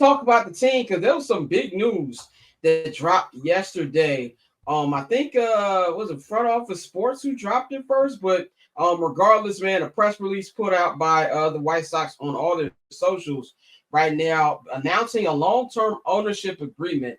talk about the team because there was some big news that dropped yesterday. I think was it Front Office Sports who dropped it first, but regardless, man, a press release put out by the White Sox on all their socials right now announcing a long-term ownership agreement.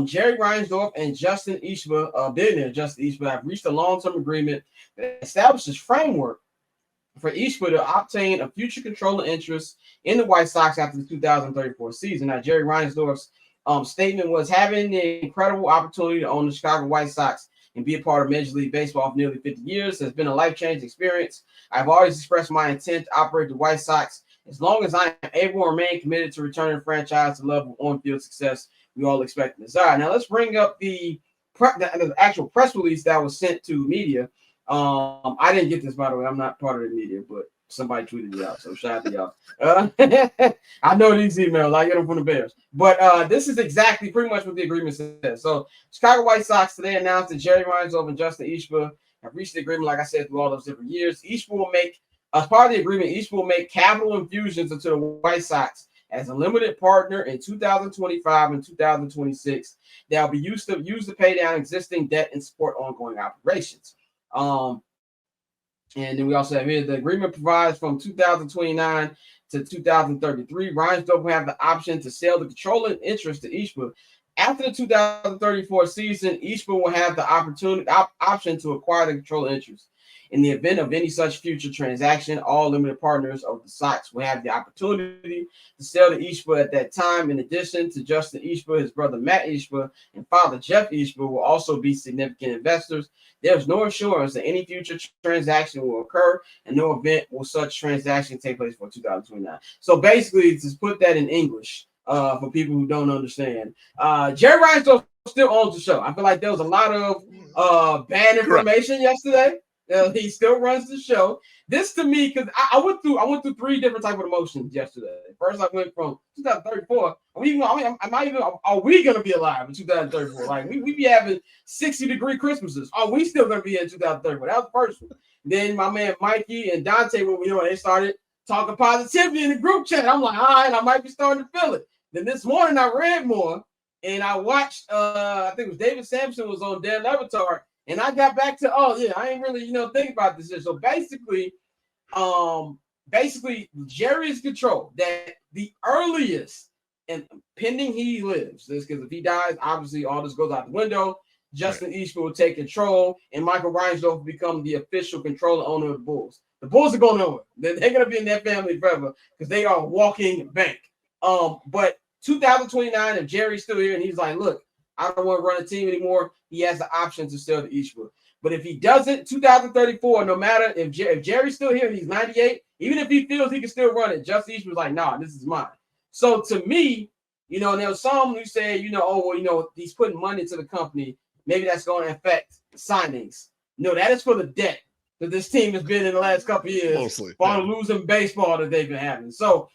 Jerry Reinsdorf and Justin Ishba, billionaire Justin Ishba, have reached a long-term agreement that establishes framework for Ishba to obtain a future controlling interest in the White Sox after the 2034 season. Now, Jerry Reinsdorf's statement was having the incredible opportunity to own the Chicago White Sox and be a part of Major League Baseball for nearly 50 years has been a life-changing experience. I've always expressed my intent to operate the White Sox as long as I am able to remain committed to returning the franchise to the level of on-field success we all expect and desire. Now, let's bring up the actual press release that was sent to media. I didn't get this, by the way. I'm not part of the media, but somebody tweeted it out, so shout out to y'all. I know these emails. I get them from the Bears. But this is exactly pretty much what the agreement says. So Chicago White Sox today announced that Jerry Reinsdorf and Justin Ishba have reached the agreement, like I said, through all those different years. Ishba will make, as part of the agreement, Ishba will make capital infusions into the White Sox as a limited partner in 2025 and 2026 that will be used to pay down existing debt and support ongoing operations. And then we also have here the agreement provides from 2029 to 2033. Reinsdorf will have the option to sell the controlling interest to Ishba. After the 2034 season, Ishba will have the option to acquire the controlling interest. In the event of any such future transaction, all limited partners of the Sox will have the opportunity to sell to Ishba at that time. In addition to Justin Ishba, his brother Matt Ishba, and father Jeff Ishba will also be significant investors. There's no assurance that any future transaction will occur, and no event will such transaction take place for 2029. So basically, to put that in English for people who don't understand, Jerry Reinsdorf still owns the show. I feel like there was a lot of bad information yesterday. He still runs the show. This to me, because I went through three different type of emotions yesterday. First, I went from 2034. Are we gonna be alive in 2034? Like we be having 60-degree Christmases. Are we still gonna be in 2034? That was the first one. Then my man Mikey and Dante, they started talking positivity in the group chat. I'm like, all right, I might be starting to feel it. Then this morning I read more and I watched. I think it was David Sampson was on Dan Levitar. And I got back to, I ain't really, thinking about this. So basically, Jerry's control that the earliest and pending he lives, this because if he dies, obviously all this goes out the window. Justin Ishba will take control, and Michael Reinsdorf will become the official controller owner of the Bulls. The Bulls are going nowhere. They're going to be in that family forever because they are a walking bank. But 2029, if Jerry's still here and he's like, look, I don't want to run a team anymore, he has the option to sell to Ishba. But if he doesn't, 2034, no matter if Jerry's still here and he's 98, even if he feels he can still run it, Justin Ishba's like, nah, this is mine. So to me, there was some who said, he's putting money into the company. Maybe that's going to affect signings. No, that is for the debt that this team has been in the last couple of years. Mostly, for the losing baseball that they've been having. So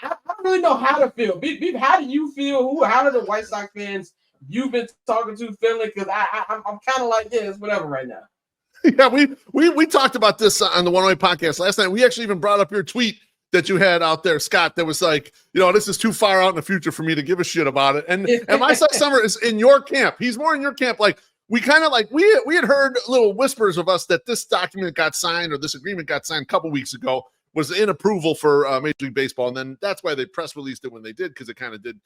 I don't really know how to feel. Beef, how do you feel? How do the White Sox fans you've been talking to feeling? Because I'm kind of like, it's whatever right now. Yeah, we talked about this on the One Way podcast last night. We actually even brought up your tweet that you had out there, Scott, that was like, this is too far out in the future for me to give a shit about it. And my son Summer is in your camp. He's more in your camp. Like we kind of like we had heard little whispers of us that this document got signed or this agreement got signed a couple weeks ago, was in approval for Major League Baseball. And then that's why they press released it when they did, because it kind of did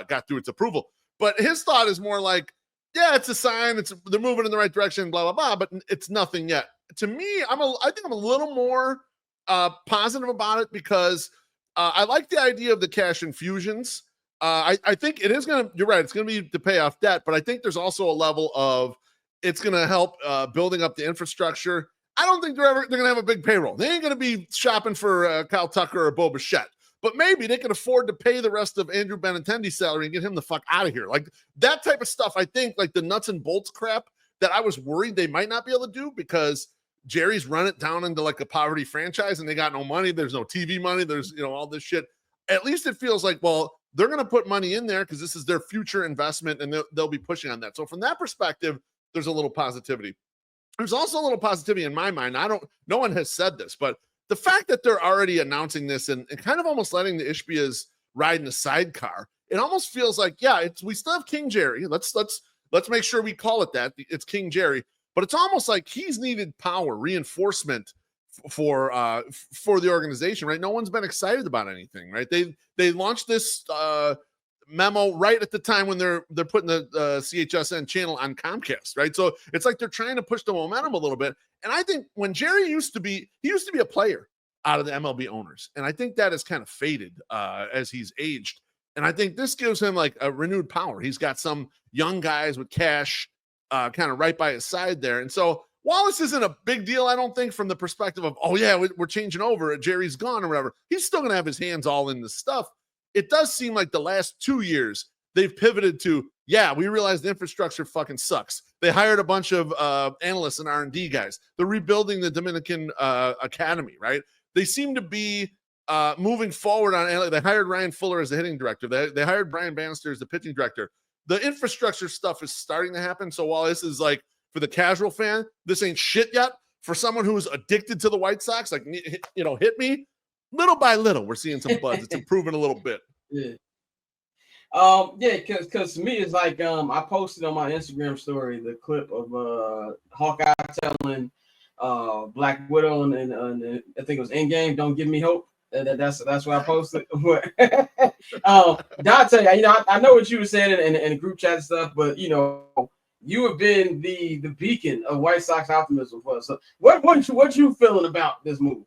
got through its approval. But his thought is more like, yeah, it's a sign. They're moving in the right direction, blah, blah, blah, but it's nothing yet. To me, I think I'm a little more positive about it because I like the idea of the cash infusions. I think it is going to, you're right, it's going to be to pay off debt, but I think there's also a level of it's going to help building up the infrastructure. I don't think they're going to have a big payroll. They ain't going to be shopping for Kyle Tucker or Bo Bichette. But maybe they can afford to pay the rest of Andrew Benintendi's salary and get him the fuck out of here. Like that type of stuff, I think, like the nuts and bolts crap that I was worried they might not be able to do because Jerry's run it down into like a poverty franchise and they got no money. There's no TV money. There's, all this shit. At least it feels like, well, they're going to put money in there because this is their future investment and they'll be pushing on that. So from that perspective, there's a little positivity. There's also a little positivity in my mind. No one has said this, but the fact that they're already announcing this and kind of almost letting the Ishbias ride in a sidecar, it almost feels like, yeah, we still have King Jerry. Let's make sure we call it that. It's King Jerry, but it's almost like he's needed power, reinforcement for the organization, right? No one's been excited about anything, right? They launched this memo right at the time when they're putting the CHSN channel on Comcast, right? So it's like they're trying to push the momentum a little bit. And I think when Jerry used to be a player out of the MLB owners, and I think that has kind of faded as he's aged. And I think this gives him like a renewed power. He's got some young guys with cash kind of right by his side there. And so while this isn't a big deal, I don't think from the perspective of, oh yeah, we're changing over, Jerry's gone or whatever, he's still going to have his hands all in this stuff. It does seem like the last 2 years they've pivoted to, yeah, we realize the infrastructure fucking sucks. They hired a bunch of analysts and R&D guys. They're rebuilding the Dominican Academy, right? They seem to be moving forward on. They hired Ryan Fuller as the hitting director. They hired Brian Bannister as the pitching director. The infrastructure stuff is starting to happen. So while this is like, for the casual fan, this ain't shit yet. For someone who is addicted to the White Sox, like, you know, hit me, little by little, we're seeing some buds. It's improving a little bit. Yeah. Because to me, it's like I posted on my Instagram story the clip of Hawkeye telling Black Widow and I think it was Endgame, "Don't give me hope." That's what I posted. Dante, you know, I know what you were saying in the group chat and stuff, but you know, you have been the beacon of White Sox optimism for us. So what you feeling about this move?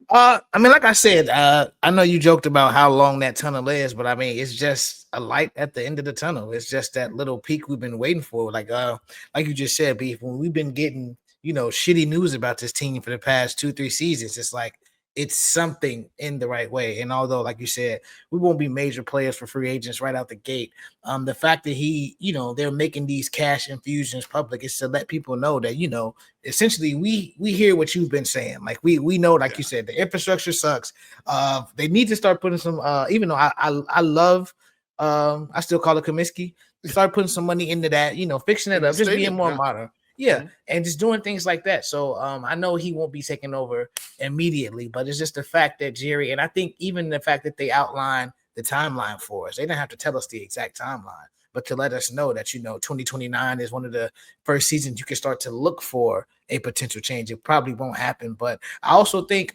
I mean, like I said, I know you joked about how long that tunnel is, but I mean, it's just a light at the end of the tunnel. It's just that little peak we've been waiting for. Like you just said, Beef, when we've been getting, you know, shitty news about this team for the past 2-3 seasons, it's like it's something in the right way. And although, like you said, we won't be major players for free agents right out the gate, the fact that they're making these cash infusions public is to let people know that, you know, essentially we hear what you've been saying. Like we know, like you said, the infrastructure sucks. They need to start putting some, even though I love, I still call it Comiskey, start putting some money into that, you know, fixing it up, just being more modern. Yeah, and just doing things like that. So I know he won't be taking over immediately, but it's just the fact that Jerry, and I think even the fact that they outlined the timeline for us, they didn't have to tell us the exact timeline, but to let us know that, you know, 2029 is one of the first seasons you can start to look for a potential change. It probably won't happen, but I also think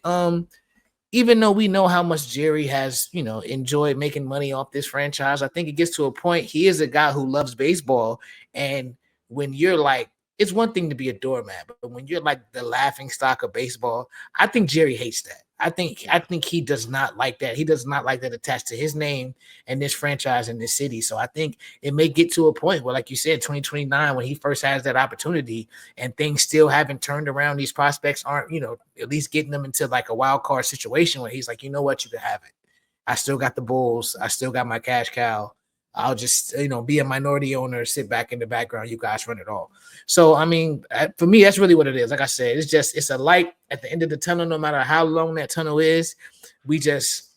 even though we know how much Jerry has, you know, enjoyed making money off this franchise, I think it gets to a point, he is a guy who loves baseball, and when you're like, it's one thing to be a doormat, but when you're like the laughing stock of baseball, I think Jerry hates that. I think he does not like that. He does not like that attached to his name and this franchise in this city. So I think it may get to a point where, like you said, 2029, when he first has that opportunity and things still haven't turned around, these prospects aren't, you know, at least getting them into like a wild card situation where he's like, you know what, you can have it. I still got the Bulls. I still got my cash cow. I'll just, you know, be a minority owner, sit back in the background. You guys run it all. So, I mean, for me, that's really what it is. Like I said, it's a light at the end of the tunnel, no matter how long that tunnel is. We just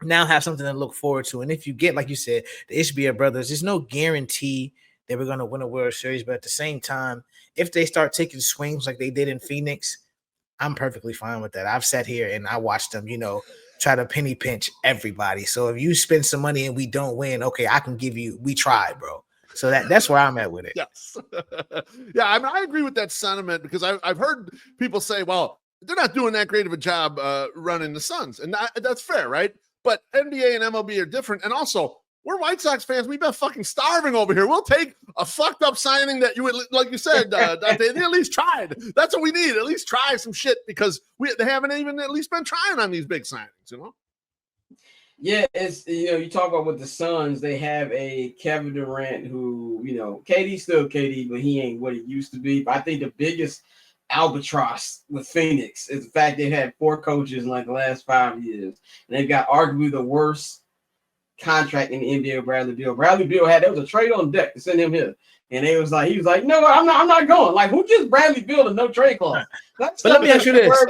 now have something to look forward to. And if you get, like you said, the Ishbia brothers, there's no guarantee that we're going to win a World Series. But at the same time, if they start taking swings like they did in Phoenix, I'm perfectly fine with that. I've sat here and I watched them, you know, try to penny pinch everybody. So if you spend some money and we don't win, okay, I can give you, we tried, bro. So that's where I'm at with it. Yes. Yeah, I mean, I agree with that sentiment because I've heard people say, well, they're not doing that great of a job running the Suns. And that's fair, right? But NBA and MLB are different. And also, we're White Sox fans. We've been fucking starving over here. We'll take a fucked up signing that you would, like you said, Dante, they at least tried. That's what we need. At least try some shit because they haven't even at least been trying on these big signings, you know? Yeah, it's, you know, you talk about with the Suns, they have a Kevin Durant who, you know, KD's still KD, but he ain't what he used to be. But I think the biggest albatross with Phoenix is the fact they've had 4 coaches in like the last 5 years. And they've got arguably the worst contract in the NBA with Bradley Beal. Bradley Beal there was a trade on deck to send him here. And he was like, no, I'm not going. Like, who gives Bradley Beal a no trade clause? But let me ask you this.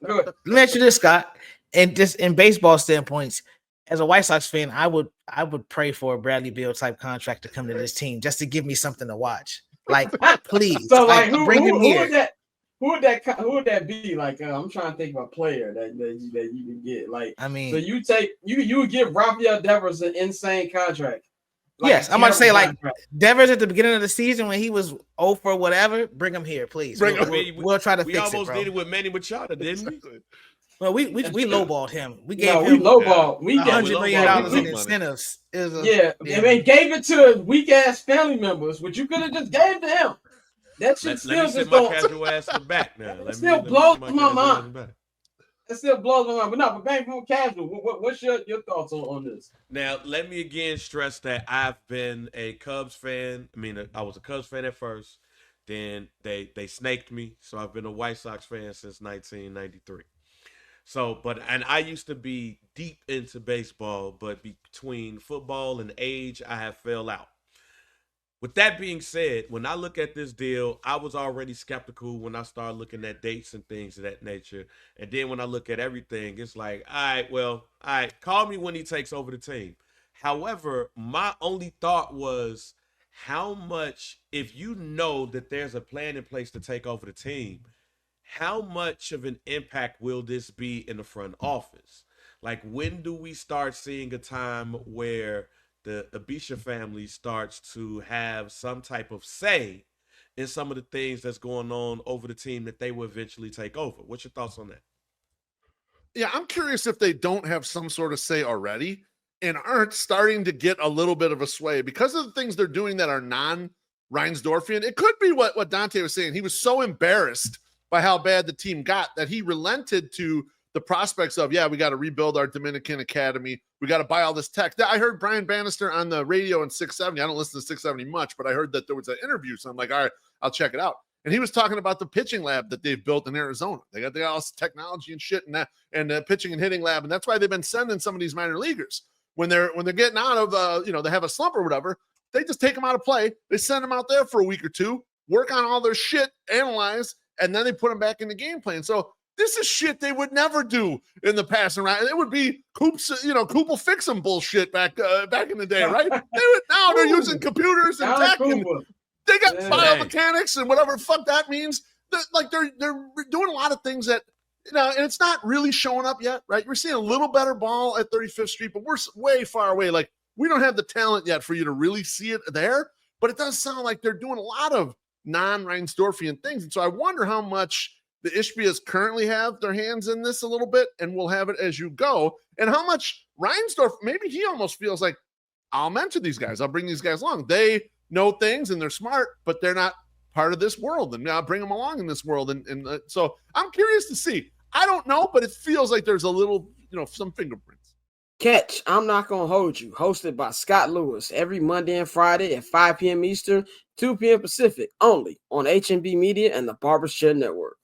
Let me ask you this, Scott. And just in baseball standpoints, as a White Sox fan, I would pray for a Bradley Beal type contract to come to this team just to give me something to watch. Like, please. So, like, who is that? Who would that be? Like, I'm trying to think of a player that you can get. Like, I mean, so you would give Rafael Devers an insane contract. Like yes, I'm about to say like contract. Devers at the beginning of the season when he was 0 for whatever. Bring him here, please. Bring We'll try to we fix it, almost bro. did it with Manny Machado, didn't we? Well, we lowballed him. We gave we him lowball. We $100 gave million in money. incentives. Yeah, and they gave it to weak ass family members, which you could have just gave to him. That shit Let me still sit just my don't. casual ass in the back now. It still blows my mind. It still blows my mind. But no, but bang from casual. What's your thoughts on this? Now, let me again stress that I've been a Cubs fan. I mean, I was a Cubs fan at first. Then they snaked me, so I've been a White Sox fan since 1993. So, and I used to be deep into baseball, but between football and age, I have fell out. With that being said, when I look at this deal, I was already skeptical when I started looking at dates and things of that nature. And then when I look at everything, it's like, all right, call me when he takes over the team. However, my only thought was how much, if you know that there's a plan in place to take over the team, how much of an impact will this be in the front office? Like, when do we start seeing a time where the Abisha family starts to have some type of say in some of the things that's going on over the team that they will eventually take over? What's your thoughts on that? Yeah, I'm curious if they don't have some sort of say already and aren't starting to get a little bit of a sway because of the things they're doing that are non-Reinsdorfian. It could be what Dante was saying. He was so embarrassed by how bad the team got that he relented to the prospects of, we got to rebuild our Dominican academy. We got to buy all this tech. I heard Brian Bannister on the radio in 670. I don't listen to 670 much, but I heard that there was an interview. So I'm like, all right, I'll check it out. And he was talking about the pitching lab that they've built in Arizona. They got all this technology and shit and the pitching and hitting lab. And that's why they've been sending some of these minor leaguers when they're getting out of, they have a slump or whatever. They just take them out of play. They send them out there for a week or two, work on all their shit, analyze, and then they put them back in the game plan. So this is shit they would never do in the past. Around. It would be Coop's, Coop will fix them bullshit back in the day, right? Now they're using computers and tech, and they got biomechanics and whatever the fuck that means. They're doing a lot of things that, and it's not really showing up yet, right? We're seeing a little better ball at 35th Street, but we're way far away. Like, we don't have the talent yet for you to really see it there, but it does sound like they're doing a lot of non-Reinsdorfian things. And so I wonder how much the Ishbias currently have their hands in this a little bit and will have it as you go. And how much Reinsdorf, maybe he almost feels like, I'll mentor these guys. I'll bring these guys along. They know things and they're smart, but they're not part of this world. And I'll bring them along in this world. And so I'm curious to see. I don't know, but it feels like there's a little, some fingerprints. Catch I'm Not Gonna Hold You, hosted by Scott Lewis, every Monday and Friday at 5 p.m. Eastern, 2 p.m. Pacific, only on HNB Media and the Barber's Chair Network.